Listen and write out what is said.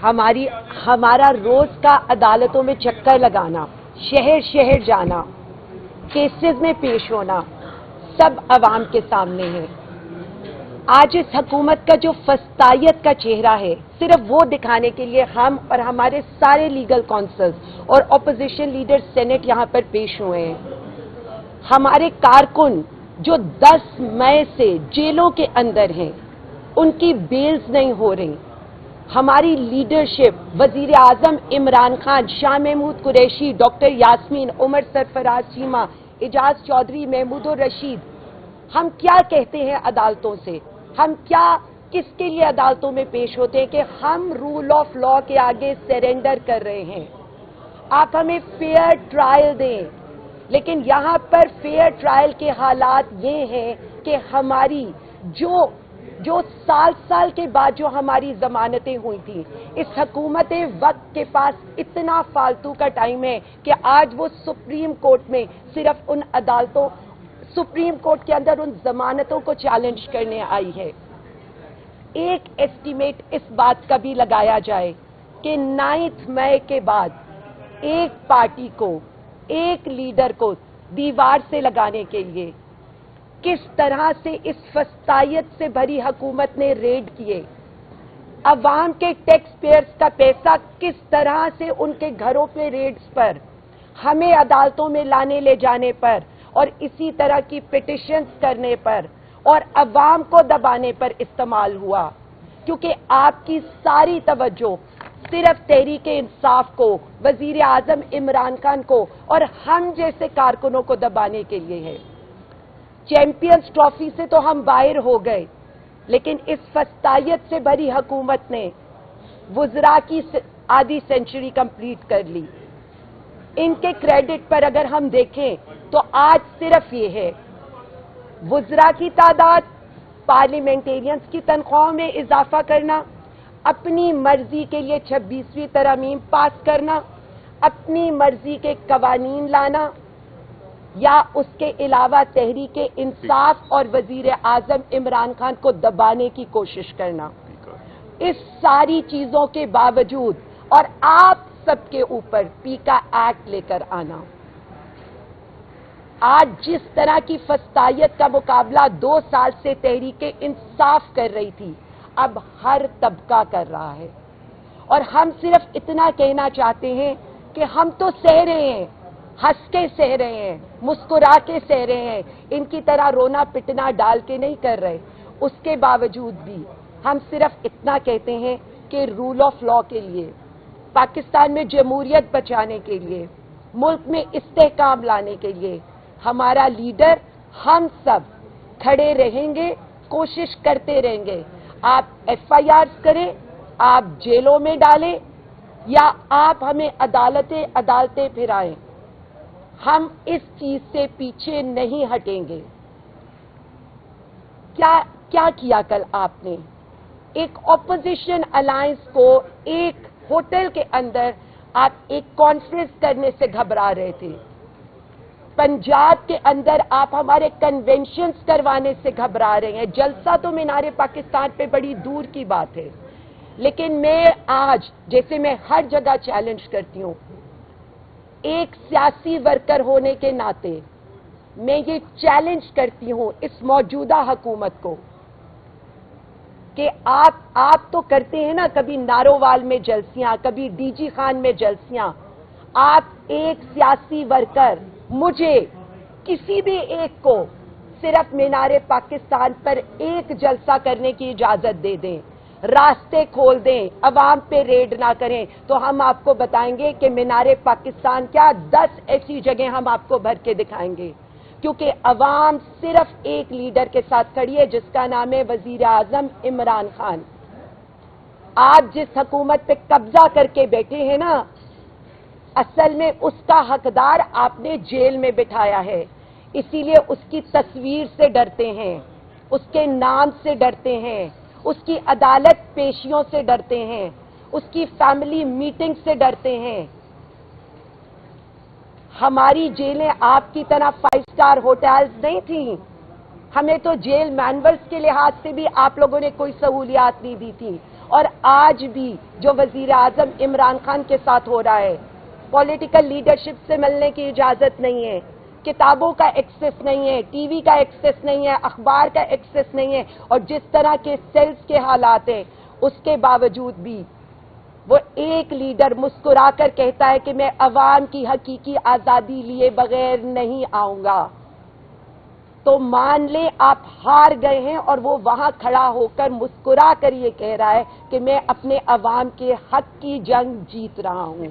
हमारा रोज का अदालतों में चक्कर लगाना, शहर शहर जाना, केसेस में पेश होना, सब अवाम के सामने है। आज इस हुकूमत का जो फस्तायत का चेहरा है, सिर्फ वो दिखाने के लिए हम और हमारे सारे लीगल काउंसिल्स और अपोजिशन लीडर सेनेट यहां पर पेश हुए हैं। हमारे कारकुन जो 10 मई से जेलों के अंदर हैं, उनकी बेल्स नहीं हो रही। हमारी लीडरशिप वजीर आजम इमरान खान, शाह महमूद कुरैशी, डॉक्टर यास्मीन, उमर सरफराज चीमा, एजाज चौधरी, महमूदुर रशीद, हम क्या कहते हैं अदालतों से? हम क्या किसके लिए अदालतों में पेश होते हैं कि हम रूल ऑफ लॉ के आगे सरेंडर कर रहे हैं। आप हमें फेयर ट्रायल दें, लेकिन यहां पर फेयर ट्रायल के हालात ये हैं कि हमारी जो साल के बाद जो हमारी जमानतें हुई थी, इस हुकूमत वक्त के पास इतना फालतू का टाइम है कि आज वो सुप्रीम कोर्ट में सिर्फ उन अदालतों, सुप्रीम कोर्ट के अंदर उन जमानतों को चैलेंज करने आई है। एक एस्टीमेट इस बात का भी लगाया जाए कि 9 मई के बाद एक पार्टी को, एक लीडर को दीवार से लगाने के लिए किस तरह से इस फस्तायत से भरी हुकूमत ने रेड किए, अवाम के टैक्स पेयर्स का पैसा किस तरह से उनके घरों पे रेड्स पर, हमें अदालतों में लाने ले जाने पर और इसी तरह की पिटिशंस करने पर और अवाम को दबाने पर इस्तेमाल हुआ, क्योंकि आपकी सारी तवज्जो सिर्फ तहरीक इंसाफ को, वजीर आजम इमरान खान को और हम जैसे कारकुनों को दबाने के लिए है। चैंपियंस ट्रॉफी से तो हम बाहर हो गए, लेकिन इस फस्तायत से भरी हुकूमत ने वुज़रा की आधी सेंचुरी कंप्लीट कर ली। इनके क्रेडिट पर अगर हम देखें तो आज सिर्फ ये है, वुज़रा की तादाद, पार्लियामेंटेरियंस की तनख्वाहों में इजाफा करना, अपनी मर्जी के लिए 26वीं तरमीम पास करना, अपनी मर्जी के कवानीन लाना, या उसके अलावा तहरीक इंसाफ और वजीर आजम इमरान खान को दबाने की कोशिश करना। इस सारी चीजों के बावजूद और आप सबके ऊपर पीका एक्ट लेकर आना, आज जिस तरह की फस्तायत का मुकाबला 2 साल से तहरीक इंसाफ कर रही थी, अब हर तबका कर रहा है। और हम सिर्फ इतना कहना चाहते हैं कि हम तो सह रहे हैं, हंस के सह रहे हैं, मुस्कुरा के सह रहे हैं, इनकी तरह रोना पिटना डाल के नहीं कर रहे। उसके बावजूद भी हम सिर्फ इतना कहते हैं कि रूल ऑफ लॉ के लिए, पाकिस्तान में जमहूरियत बचाने के लिए, मुल्क में इस्तेहकाम लाने के लिए हमारा लीडर, हम सब खड़े रहेंगे, कोशिश करते रहेंगे। आप FIR करें, आप जेलों में डालें, या आप हमें अदालतें फिराएं, हम इस चीज से पीछे नहीं हटेंगे। क्या किया कल आपने? एक ऑपोजिशन अलायंस को एक होटल के अंदर आप एक कॉन्फ्रेंस करने से घबरा रहे थे। पंजाब के अंदर आप हमारे कन्वेंशंस करवाने से घबरा रहे हैं। जलसा तो मीनारे पाकिस्तान पे बड़ी दूर की बात है, लेकिन मैं आज, जैसे मैं हर जगह चैलेंज करती हूं, एक सियासी वर्कर होने के नाते मैं ये चैलेंज करती हूं इस मौजूदा हुकूमत को कि आप तो करते हैं ना, कभी नारोवाल में जलसियां, कभी DG खान में जलसियां। आप एक सियासी वर्कर, मुझे किसी भी एक को सिर्फ मीनारे पाकिस्तान पर एक जलसा करने की इजाजत दे दें, रास्ते खोल दें, अवाम पे रेड ना करें, तो हम आपको बताएंगे कि मीनारे पाकिस्तान क्या 10 ऐसी जगह हम आपको भर के दिखाएंगे, क्योंकि अवाम सिर्फ एक लीडर के साथ खड़ी है, जिसका नाम है वजीर आजम इमरान खान। आप जिस हुकूमत पे कब्जा करके बैठे हैं ना, असल में उसका हकदार आपने जेल में बिठाया है, इसीलिए उसकी तस्वीर से डरते हैं, उसके नाम से डरते हैं, उसकी अदालत पेशियों से डरते हैं, उसकी फैमिली मीटिंग से डरते हैं। हमारी जेलें आपकी तरह 5 स्टार होटल्स नहीं थी। हमें तो जेल मैनुअल्स के लिहाज से भी आप लोगों ने कोई सहूलियात नहीं दी थी। اور آج بھی جو وزیر اعظم عمران خان کے ساتھ ہو رہا ہے، پولیٹیکل لیڈرشپ سے ملنے کی اجازت نہیں ہے، کتابوں کا ایکسس نہیں ہے، ٹی وی کا ایکسس نہیں ہے، اخبار کا ایکسس نہیں ہے، اور جس طرح کے سیلز کے حالات ہیں اس کے باوجود بھی وہ ایک لیڈر مسکرا کر کہتا ہے کہ میں عوام کی حقیقی آزادی لیے بغیر نہیں آؤں گا، تو مان لیں آپ ہار گئے ہیں، اور وہ وہاں کھڑا ہو کر مسکرا کر یہ کہہ رہا ہے کہ میں اپنے عوام کے حق کی جنگ جیت رہا ہوں۔